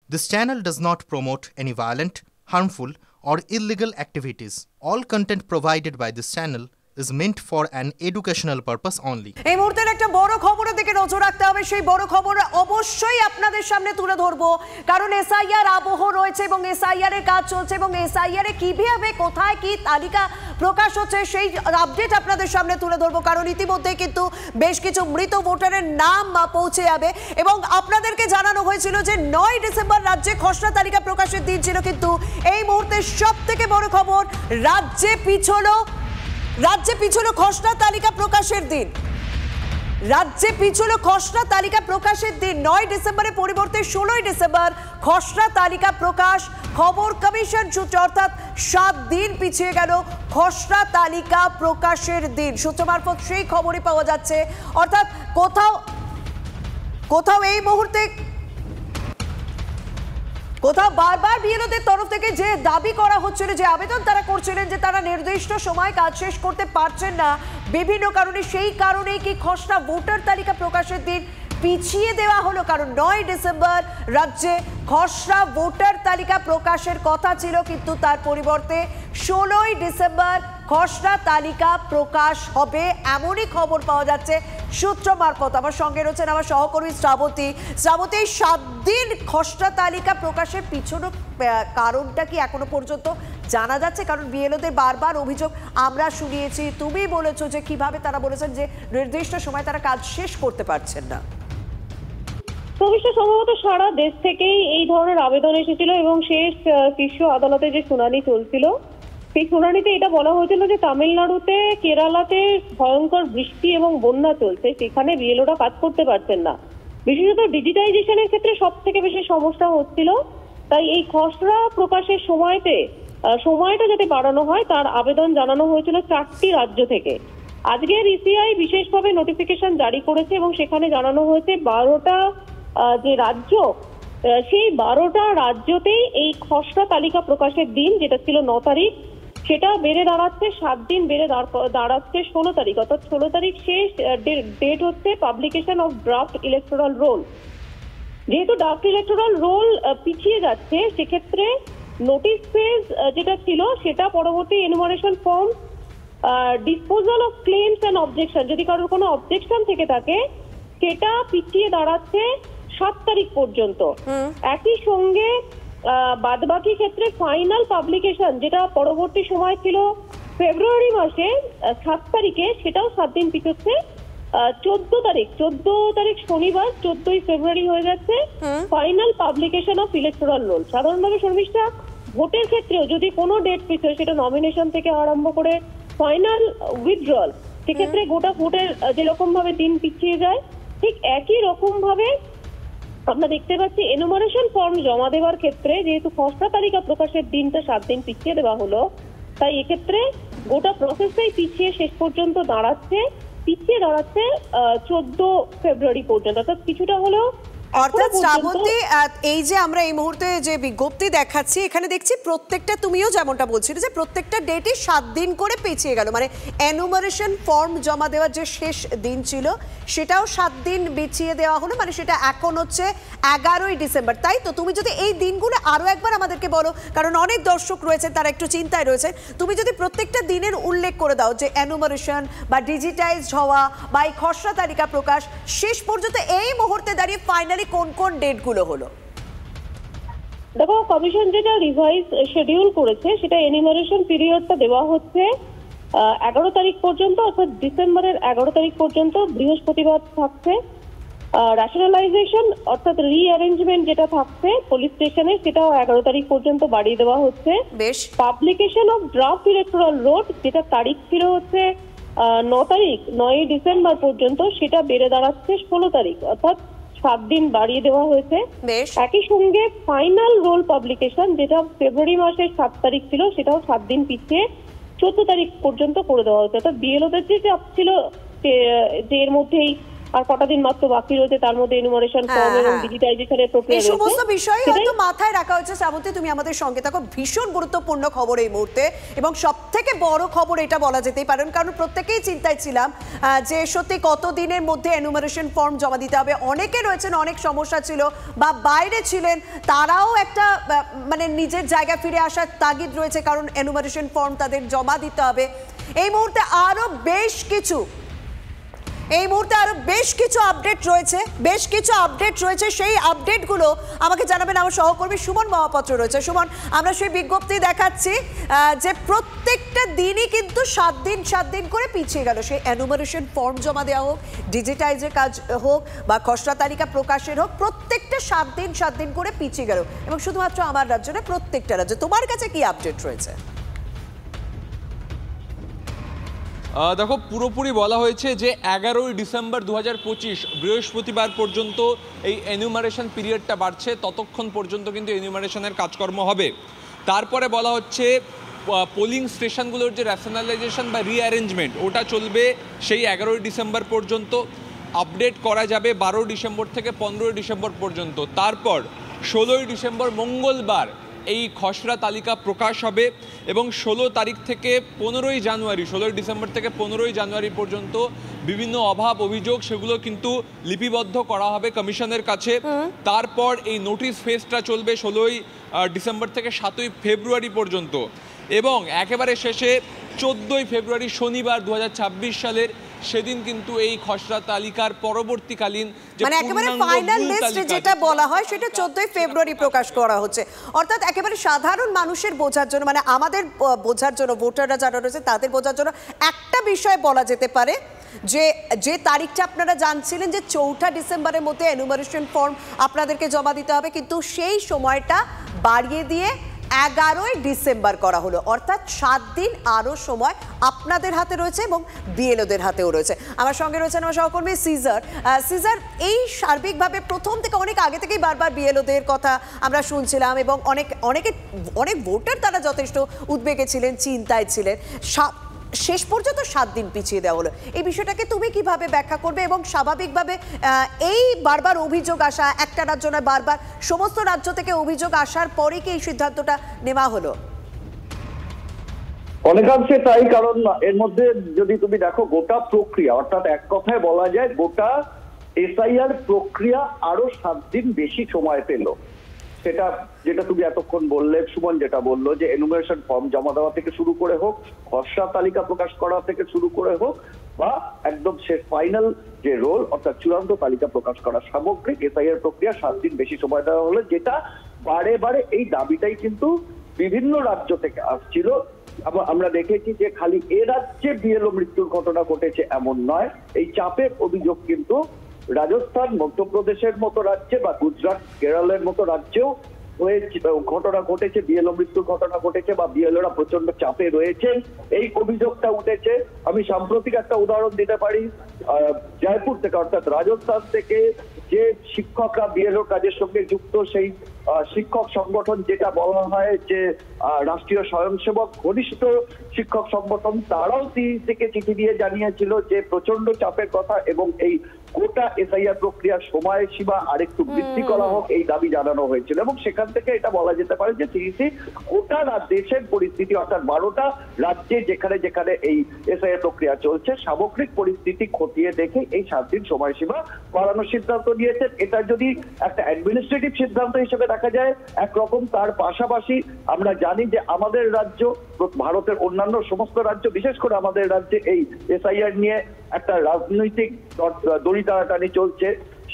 This channel does not promote any violent, harmful, or illegal activities. All content provided by this channel is meant for an educational purpose only. এই মুহূর্তের একটা বড় খবরের দিকে নজর রাখতে হবে। সেই বড় খবর অবশ্যই আপনাদের সামনে তুলে ধরবো, কারণ এসআইআর আবহ রয়েছে এবং এসআইআর এর কাজ চলছে এবং এসআইআর এ কিভাবে কোথায় কি তালিকা প্রকাশ হচ্ছে সেই আপডেট আপনাদের সামনে তুলে ধরবো। কারণ ইতিমধ্যে কিন্তু বেশ কিছু মৃত ভোটারের নাম পৌঁছে যাবে এবং আপনাদেরকে জানানো হয়েছিল যে 9 ডিসেম্বর রাজ্যে খসড়া তালিকা প্রকাশের দিন ছিল, কিন্তু এই মুহূর্তে সবথেকে বড় খবর রাজ্যে পিছলো খসড়া তালিকা প্রকাশের দিন। রাজ্যে পিছলো খসড়া তালিকা প্রকাশের দিন। 9 ডিসেম্বরের পরিবর্তে 16 ডিসেম্বর খসড়া তালিকা প্রকাশ। খবর কমিশন সূত্রে, অর্থাৎ 7 দিন পিছিয়ে গেল খসড়া তালিকা প্রকাশের দিন। সূত্র মারফত সেই খবরই পাওয়া যাচ্ছে, অর্থাৎ কোথাও এই মুহূর্তে কোথাও বারবার বিএলওদের তরফ থেকে যে দাবি করা হচ্ছিল, যে আবেদন তারা করছিলেন যে তারা নির্দিষ্ট সময় কাজ শেষ করতে পারছেন না বিভিন্ন কারণে, সেই কারণেই কি খসড়া ভোটার তালিকা প্রকাশের দিন পিছিয়ে দেওয়া হলো। কারণ 9 ডিসেম্বর রাজ্যে খসড়া ভোটার তালিকা প্রকাশের কথা ছিল, কিন্তু তার পরিবর্তে 16 ডিসেম্বর খসড়া তালিকা প্রকাশ হবে এমনই খবর পাওয়া যাচ্ছে সূত্র মারফত। আমার সঙ্গে রয়েছেন আমার সহকর্মী শ্রাবতী। 7 দিন খসড়া তালিকা প্রকাশের পিছনে কারণটা কি এখনো পর্যন্ত জানা যাচ্ছে? কারণ বিএলওদের বারবার অভিযোগ আমরা শুনিয়েছি, তুমি বলেছো যে কিভাবে তারা বলেছেন যে নির্দিষ্ট সময় তারা কাজ শেষ করতে পারছেন না। সম্ভবত সারা দেশ থেকেই এই ধরনের আবেদন এসেছিল এবং শেষ শীর্ষ আদালতে যে শুনানি চলছিল সেই শুনানিতে এটা বলা হয়েছিল যে তামিলনাড়ুতে, কেরালাতে ভয়ঙ্কর বৃষ্টি এবং বন্যা চলছে, সেখানে বিএলওরা কাজ করতে পারছেন না। বিশেষত ডিজিটাইজেশনের ক্ষেত্রে সব থেকে বেশি সমস্যা হচ্ছিল, তাই এই খসড়া প্রকাশের সময়টা যাতে বাড়ানো হয় তার আবেদন জানানো হয়েছিল 4টি রাজ্য থেকে। আজকের ইসিআই বিশেষভাবে নোটিফিকেশন জারি করেছে এবং সেখানে জানানো হয়েছে 12টা যে রাজ্য, সেই 12টা রাজ্যতেই এই খসড়া তালিকা প্রকাশের দিন, যেটা ছিল 9 তারিখ, সেটা বেড়ে দাঁড়াচ্ছে 7 দিন, বেড়ে দাঁড়াচ্ছে 16 তারিখ। অর্থাৎ 16 তারিখ শেষ ডেট হচ্ছে publication of draft electoral role. যেহেতু ড্রাফট ইলেকটোরাল রোল পিছিয়ে যাচ্ছে, সেক্ষেত্রে নোটিশ ফেজ যেটা ছিল সেটা পরবর্তী enumeration form, disposal of claims and objection, যদি কারোর কোনো অবজেকশন থেকে থাকে, সেটা পিছিয়ে দাঁড়াচ্ছে 7 তারিখ পর্যন্ত। একই সঙ্গে বাদবাকি ক্ষেত্রে ফাইনাল পাবলিকেশন, যেটা পরবর্তী সময় ছিল ফেব্রুয়ারি মাসে 7 তারিখে, সেটাও 7 দিন পিছোচ্ছে 14 তারিখ শনিবার, 14ই ফেব্রুয়ারি হয়ে যাচ্ছে final publication of electoral role. সাধারণভাবে শর্মিষ্ঠা, ভোটের ক্ষেত্রেও যদি কোনো ডেট পিছোয়, সেটা নমিনেশন থেকে আরম্ভ করে ফাইনাল উইথড্রল, সেক্ষেত্রে গোটা ভোটের যেরকম ভাবে দিন পিছিয়ে যায়, ঠিক একই রকম ভাবে আমরা দেখতে পাচ্ছি এনুমারেশন ফর্ম জমা দেওয়ার ক্ষেত্রে, যেহেতু খসড়া তালিকা প্রকাশের দিনটা 7 দিন পিছিয়ে দেওয়া হলো, তাই এক্ষেত্রে গোটা প্রসেসটাই শেষ পর্যন্ত পিছিয়ে দাঁড়াচ্ছে 14 ফেব্রুয়ারি পর্যন্ত। অর্থাৎ কিছুটা হলেও, অর্থাৎ শ্রাবন্তী, এই যে আমরা এই মুহূর্তে যে বিজ্ঞপ্তি দেখাচ্ছি, এখানে দেখছি প্রত্যেকটা, তুমিও যেমনটা বলছিলে যে প্রত্যেকটা ডেটই 7 দিন করে পিছিয়ে গেল। মানে এনুমারেশন ফর্ম জমা দেওয়ার যে শেষ দিন ছিল সেটাও 7 দিন পিছিয়ে দেওয়া হলো, মানে সেটা এখন হচ্ছে 11ই ডিসেম্বর, তাই তো? তুমি যদি এই দিনগুলো আরো একবার আমাদেরকে বলো, কারণ অনেক দর্শক রয়েছে তারা একটু চিন্তায় রয়েছে, তুমি যদি প্রত্যেকটা দিনের উল্লেখ করে দাও যে এনুমারেশন বা ডিজিটাইজড হওয়া বা এই খসড়া তালিকা প্রকাশ শেষ পর্যন্ত এই মুহূর্তে দাঁড়িয়ে ফাইনালি কোন কোন ডেটগুলো হলো? দেখো, কমিশন যেটা রিভাইজ শিডিউল করেছে, সেটা এনিমারেশন পিরিয়ডটা দেওয়া হচ্ছে 11 তারিখ পর্যন্ত, অর্থাৎ ডিসেম্বরের 11 তারিখ পর্যন্ত বৃহস্পতিবার থাকছে। রেশনালাইজেশন অর্থাৎ রিঅ্যারেঞ্জমেন্ট যেটা থাকছে পুলিশ স্টেশনে, সেটাও 11 তারিখ পর্যন্ত বাড়িয়ে দেওয়া হচ্ছে। বেশ। Publication of draft electoral role, যেটা তারিখ ছিল হচ্ছে 9 ডিসেম্বর পর্যন্ত, সেটা বেড়ে দাঁড়াচ্ছে 16 তারিখ, অর্থাৎ 7 দিন বাড়িয়ে দেওয়া হয়েছে। একই সঙ্গে ফাইনাল রোল পাবলিকেশন, যেটা ফেব্রুয়ারি মাসের 7 তারিখ ছিল, সেটাও 7 দিন পিছিয়ে 14 তারিখ পর্যন্ত করে দেওয়া হয়েছে। অর্থাৎ বিএলওদের যে চাপ ছিল যে এর মধ্যেই আর কটা দিন মাত্র বাকি রয়েছে, তার মধ্যে এনুমারেশন ফর্ম এবং ডিজিটাইজেশনের প্রক্রিয়া রয়েছে। এই সমস্ত বিষয় হয়তো মাথায় রাখা হচ্ছে। শ্রাবন্তী, তুমি আমাদের সঙ্গে থাকো। ভীষণ গুরুত্বপূর্ণ খবর এই মুহূর্তে, এবং সবথেকে বড় খবর এটা বলা যেতেই পারে, কারণ প্রত্যেকেই চিন্তায় ছিলাম যে সত্যি কতদিনের মধ্যে এনুমারেশন ফর্ম জমা দিতে হবে। অনেকে রয়েছেন, অনেক সমস্যা ছিল বা বাইরে ছিলেন, তারাও একটা মানে নিজের জায়গায় ফিরে আসার তাগিদ রয়েছে, কারণ এনুমারেশন ফর্ম তাদের জমা দিতে হবে। এই মুহূর্তে আরো বেশ কিছু আপডেট রয়েছে, সেই আপডেটগুলো আমাকে জানাবেন আমার সহকর্মী সুমন মহাপাত্র রয়েছে। সুমন, আমরা সেই বিজ্ঞপ্তি দেখাচ্ছি যে প্রত্যেকটা দিনই কিন্তু 7 দিন করে পিছিয়ে গেল। সেই এনুমারেশন ফর্ম জমা দেওয়া হোক, ডিজিটাইজের কাজ হোক বা খসড়া তালিকা প্রকাশের হোক, প্রত্যেকটা 7 দিন করে পিছিয়ে গেল, এবং শুধুমাত্র আমার রাজ্য না, প্রত্যেকটা রাজ্যে। তোমার কাছে কি আপডেট রয়েছে? দেখো, পুরোপুরি বলা হয়েছে যে 11ই ডিসেম্বর 2025 বৃহস্পতিবার পর্যন্ত এই এনিউমারেশন পিরিয়ডটা বাড়ছে, ততক্ষণ পর্যন্ত কিন্তু এনিউমারেশনের কাজকর্ম হবে। তারপরে বলা হচ্ছে পোলিং স্টেশনগুলোর যে র্যাশনালাইজেশন বা রিঅ্যারেঞ্জমেন্ট, ওটা চলবে সেই 11ই ডিসেম্বর পর্যন্ত। আপডেট করা যাবে 12 ডিসেম্বর থেকে 15 ডিসেম্বর পর্যন্ত। তারপর 16ই ডিসেম্বর মঙ্গলবার এই খসড়া তালিকা প্রকাশ হবে, এবং 16 তারিখ থেকে 15ই জানুয়ারি, 16 ডিসেম্বর থেকে 15ই জানুয়ারি পর্যন্ত বিভিন্ন অভাব অভিযোগ সেগুলো কিন্তু লিপিবদ্ধ করা হবে কমিশনের কাছে। তারপর এই নোটিশ ফেজটা চলবে 16ই ডিসেম্বর থেকে 7ই ফেব্রুয়ারি পর্যন্ত, এবং একেবারে শেষে 14ই ফেব্রুয়ারি শনিবার 2026 সালের সেদিন কিন্তু এই খসড়া তালিকার পরবর্তীকালীন মানে একেবারে ফাইনাল লিস্ট যেটা বলা হয় সেটা 14ই ফেব্রুয়ারি প্রকাশ করা হচ্ছে। অর্থাৎ একেবারে সাধারণ মানুষের বোঝার জন্য, মানে আমাদের বোঝার জন্য, ভোটাররা যারা রয়েছে তাদের বোঝার জন্য একটা বিষয় বলা যেতে পারে যে তারিখটা আপনারা জানছিলেন যে 4 ডিসেম্বরের মধ্যে এনুমারেশন ফর্ম আপনাদেরকে জমা দিতে হবে, কিন্তু সেই সময়টা বাড়িয়ে দিয়ে 11ই ডিসেম্বর করা হলো। অর্থাৎ 7 দিন আরও সময় আপনাদের হাতে রয়েছে এবং বিএলওদের হাতেও রয়েছে। আমার সঙ্গে রয়েছেন আমার সহকর্মী সিজার। এই সার্বিকভাবে প্রথম থেকে অনেক আগে থেকেই বারবার বিএলওদের কথা আমরা শুনছিলাম, এবং অনেক ভোটার তারা যথেষ্ট উদ্বেগে ছিলেন, চিন্তায় ছিলেন। শেষ পর্যন্ত 7 দিন পিছিয়ে দেওয়া হলো। এই বিষয়টাকে তুমি কিভাবে ব্যাখ্যা করবে? এবং স্বাভাবিকভাবে এই বারবার অভিযোগ আসা, একটা রাজ্য নয় বারবার সমস্ত রাজ্য থেকে অভিযোগ আসার পরে কি এই সিদ্ধান্তটা নেওয়া হলো? অনেকাংশে তাই, কারণ এর মধ্যে যদি তুমি দেখো গোটা প্রক্রিয়া, অর্থাৎ এক কথায় বলা যায় গোটা এসআইআর প্রক্রিয়া আরো 7 দিন বেশি সময় পেল। সেটা যেটা তুমি এতক্ষণ বললে, সুমন যেটা বললো, যে এনুমারেশন ফর্ম জমা দেওয়া থেকে শুরু করে হোক, খসড়া তালিকা প্রকাশ করা থেকে শুরু করে হোক, বা একদম শেষ ফাইনাল যে রোল অর্থাৎ চূড়ান্ত তালিকা প্রকাশ করা, সামগ্রিক এসআইআর প্রক্রিয়া 7 দিন বেশি সময় দেওয়া হলো, যেটা বারে বারে এই দাবিটাই কিন্তু বিভিন্ন রাজ্য থেকে আসছিল। আমরা দেখেছি যে খালি এ রাজ্যে বিএলও মৃত্যুর ঘটনা ঘটেছে এমন নয়, এই চাপের অভিযোগ কিন্তু রাজস্থান, মধ্যপ্রদেশের মতো রাজ্যে বা গুজরাট, কেরলের মতো রাজ্যেও ঘটনা ঘটেছে, বিএলও মৃত্যুর ঘটনা ঘটেছে, বা বিএলওরা প্রচন্ড চাপে রয়েছেন, এই অভিযোগটা উঠেছে। আমি সাম্প্রতিক একটা উদাহরণ দিতে পারি, জয়পুর থেকে অর্থাৎ রাজস্থান থেকে যে শিক্ষকরা বিএলও কাজের সঙ্গে যুক্ত, সেই শিক্ষক সংগঠন যেটা বলা হয় যে রাষ্ট্রীয় স্বয়ংসেবক ঘনিষ্ঠ শিক্ষক সংগঠন, তারাও সিইসিকে চিঠি দিয়ে জানিয়েছিল যে প্রচন্ড চাপের কথা, এবং এই গোটা এসআইআর প্রক্রিয়ার সময়সীমা আরেকটু বৃদ্ধি করা হোক, এই দাবি জানানো হয়েছিল। এবং সেখান থেকে এটা বলা যেতে পারে যে সিইসি গোটা দেশের পরিস্থিতি, অর্থাৎ 12টা রাজ্যে যেখানে যেখানে এই এসআইআর প্রক্রিয়া চলছে, সামগ্রিক পরিস্থিতি খতিয়ে দেখে এই 7 দিন সময়সীমা বাড়ানোর সিদ্ধান্ত নিয়েছেন। এটা যদি একটা অ্যাডমিনিস্ট্রেটিভ সিদ্ধান্ত হিসেবে দেখা যায় একরকম, তার পাশাপাশি আমরা জানি যে আমাদের রাজ্য, ভারতের অন্যান্য সমস্ত রাজ্য, বিশেষ করে আমাদের রাজ্যে এই এসআইআর নিয়ে একটা রাজনৈতিক দড়িটানাটানি চলছে।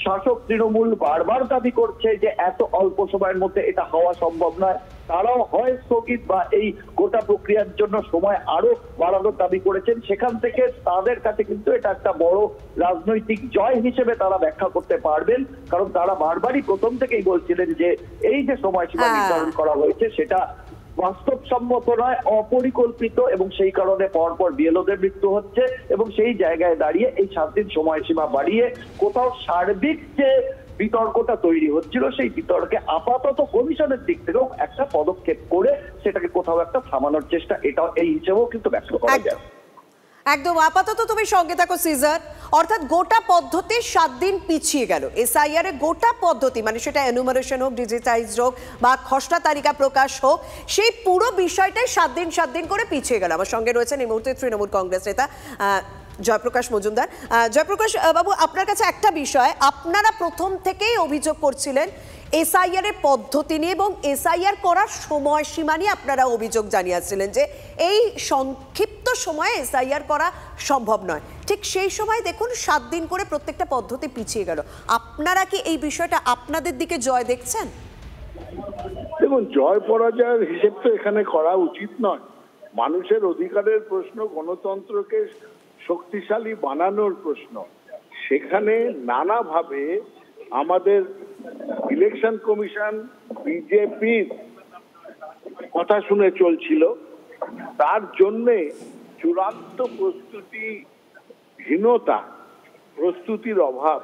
শাসক তৃণমূল বারবার দাবি করছে যে এত অল্প সময়ের মধ্যে এটা হওয়া সম্ভব নয়, তারাও হয় স্থগিত বা এই গোটা প্রক্রিয়ার জন্য সময় আরো বাড়ানোর দাবি করেছেন। সেখান থেকে তাদের কাছে কিন্তু এটা একটা বড় রাজনৈতিক জয় হিসেবে তারা ব্যাখ্যা করতে পারবেন, কারণ তারা বারবারই প্রথম থেকেই বলছিলেন যে এই যে সময়সীমা নির্ধারণ করা হয়েছে সেটা বাস্তবসম্মত নয়, অপরিকল্পিত, এবং সেই কারণে পরপর বিএলওদের মৃত্যু হচ্ছে। এবং সেই জায়গায় দাঁড়িয়ে এই 7 দিন সময়সীমা বাড়িয়ে কোথাও সার্বিক যে বিতর্কটা তৈরি হচ্ছিল, সেই বিতর্কে আপাতত কমিশনের দিক থেকেও একটা পদক্ষেপ করে সেটাকে কোথাও একটা থামানোর চেষ্টা, এটাও এই হিসেবেও কিন্তু ব্যাখ্যা করা যায়। একদম। আপাতত তুমি সঙ্গে থাকো সিজার। অর্থাৎ গোটা পদ্ধতি 7 দিন পিছিয়ে গেল। এসআইআর এর গোটা পদ্ধতি, মানে সেটা এনুমারেশন হোক, ডিজিটাইজড হোক বা খসড়া তালিকা প্রকাশ হোক, সেই পুরো বিষয়টাই 7 দিন করে পিছিয়ে গেল। আমার সঙ্গে রয়েছেন এই মুহূর্তে তৃণমূল কংগ্রেস নেতা জয়প্রকাশ মজুমদার। জয়প্রকাশ বাবু, আপনার কাছে একটা বিষয়, আপনারা প্রথম থেকেই অভিযোগ করছিলেন এসআইআর এর পদ্ধতি নিয়ে এবং এসআইআর করার সময়সীমা নিয়ে আপনারা অভিযোগ জানিয়েছিলেন যে এই সংক্ষিপ্ত সময়ে এসআইআর করা সম্ভব নয়। ঠিক সেই সময় দেখুন 7 দিন করে প্রত্যেকটা পদ্ধতি পিছিয়ে গেল। আপনারা কি এই বিষয়টা আপনাদের দিকে জয় দেখছেন? দেখুন, জয় পরাজয়ের হিসেব তো এখানে করা উচিত নয়। মানুষের অধিকারের প্রশ্ন, গণতন্ত্রকে শক্তিশালী বানানোর প্রশ্ন। সেখানে নানাভাবে আমাদের ইলেকশন কমিশন বিজেপির কথা শুনে চলছিল, তার জন্যে চূড়ান্ত প্রস্তুতিহীনতা, প্রস্তুতির অভাব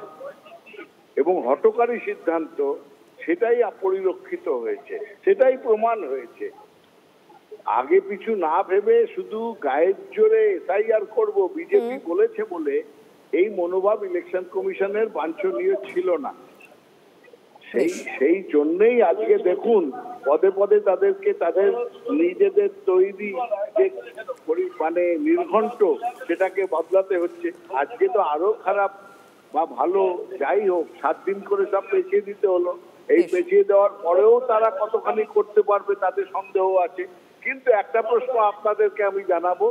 এবং হঠকারী সিদ্ধান্ত, সেটাই পরিলক্ষিত হয়েছে, সেটাই প্রমাণ হয়েছে। আগে পিছু না ভেবে শুধু গায়ের জোরে এসআইআর করব বিজেপি বলেছে বলে এই মনোভাব ইলেকশন কমিশনের বাঞ্ছনীয় ছিল না। সেই জন্যই আজকে দেখুন পদে পদে তাদেরকে তাদের নিজেদের তৈরি যে মানে নির্ঘণ্ট, সেটাকে বদলাতে হচ্ছে। আজকে তো আরো খারাপ বা ভালো যাই হোক 7 দিন করে সব পেছিয়ে দিতে হলো। এই পেছিয়ে দেওয়ার পরেও তারা কতখানি করতে পারবে তাদের সন্দেহ আছে। কিন্তু একটা প্রশ্ন আপনাদেরকে আমি জানাবো,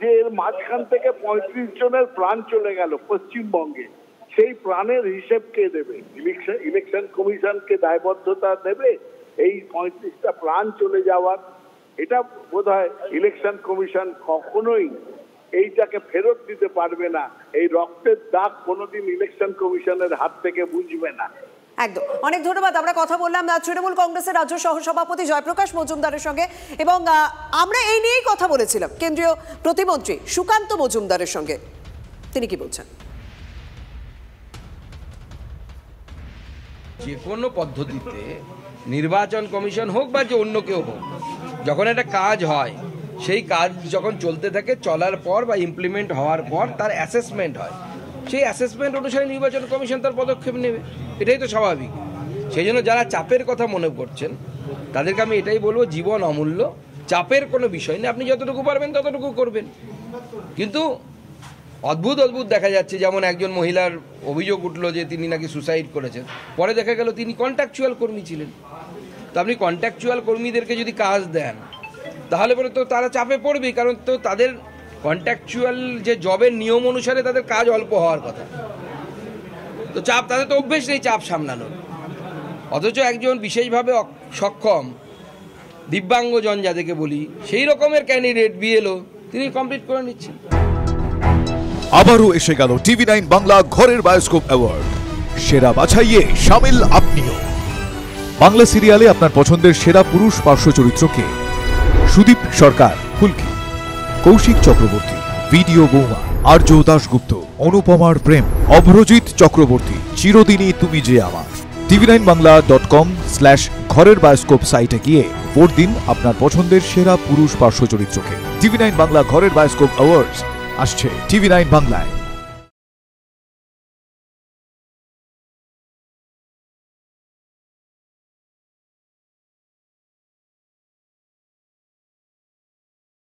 যে এর মাঝখান থেকে 35 জনের প্রাণ চলে গেল পশ্চিমবঙ্গে, সেই প্রাণের হিসেব কে দেবে? ইলেকশন কমিশনকে দায়বদ্ধতা দেবে এই 35টা প্রাণ চলে যাওয়ার? এটা বোধহয় ইলেকশন কমিশন কখনোই এইটাকে ফেরত দিতে পারবে না। এই রক্তের দাগ কোনোদিন ইলেকশন কমিশনের হাত থেকে বুঝবে না। একদম। অনেক ধন্যবাদ। আমরা কথা বললাম তৃণমূল কংগ্রেসের রাজ্য সহসভাপতি জয়প্রকাশ মজুমদারের সঙ্গে এবং আমরা এই নিয়েই কথা বলেছিলাম কেন্দ্রীয় প্রতিমন্ত্রী সুকান্ত মজুমদারের সঙ্গে। তিনি কি বলছেন? যে কোনো পদ্ধতিতে নির্বাচন কমিশন হোক বা যে অন্য কেউ হোক, যখন একটা কাজ হয়, সেই কাজ যখন চলতে থাকে, চলার পর বা ইমপ্লিমেন্ট হওয়ার পর তার অ্যাসেসমেন্ট হয়। সেই অ্যাসেসমেন্ট অনুসারে নির্বাচন কমিশন তার পদক্ষেপ নেবে, এটাই তো স্বাভাবিক। সেই জন্য যারা চাপের কথা মনে করছেন তাদেরকে আমি এটাই বলবো, জীবন অমূল্য, চাপের কোনো বিষয় নেই, আপনি যতটুকু পারবেন ততটুকু করবেন। কিন্তু অদ্ভুত দেখা যাচ্ছে, যেমন একজন মহিলার অভিযোগ উঠলো যে তিনি নাকি সুসাইড করেছেন, পরে দেখা গেল তিনি কন্ট্রাকচুয়াল কর্মী ছিলেন। তো আপনি কন্ট্রাকচুয়াল কর্মীদেরকে যদি কাজ দেন তাহলে পরে তো তারা চাপে পড়বেই, কারণ তো তাদের কন্ট্রাকচুয়াল যে জবের নিয়ম অনুসারে তাদের কাজ অল্প হওয়ার কথা। তো চাপ, তাদের তো অভ্যেস নেই চাপ সামলানোর। অথচ একজন বিশেষভাবে সক্ষম দিব্যাঙ্গজন যাদেরকে বলি, সেই রকমের ক্যান্ডিডেট বিএলও, তিনি কমপ্লিট করে নিচ্ছেন। আবারও এসে গেল TV9 বাংলা ঘরের বায়োস্কোপ অ্যাওয়ার্ড। সেরা বাছাইয়ে শামিল আপনিও। বাংলা সিরিয়ালে আপনার পছন্দের সেরা পুরুষ পার্শ্ব চরিত্রকে সুদীপ সরকার ফুলকি, কৌশিক চক্রবর্তী, ভিডিও বৌমা, আর্য দাশগুপ্ত, অনুপমার প্রেম, অভ্রজিৎ চক্রবর্তী, চিরদিনই তুমি যে আমার। tv9bangla.com/ঘরের বায়োস্কোপ সাইটে গিয়ে ভোট দিন আপনার পছন্দের সেরা পুরুষ পার্শ্ব চরিত্রকে। TV9 বাংলা ঘরের বায়োস্কোপ অ্যাওয়ার্ডস আসছে TV9 বাংলায়।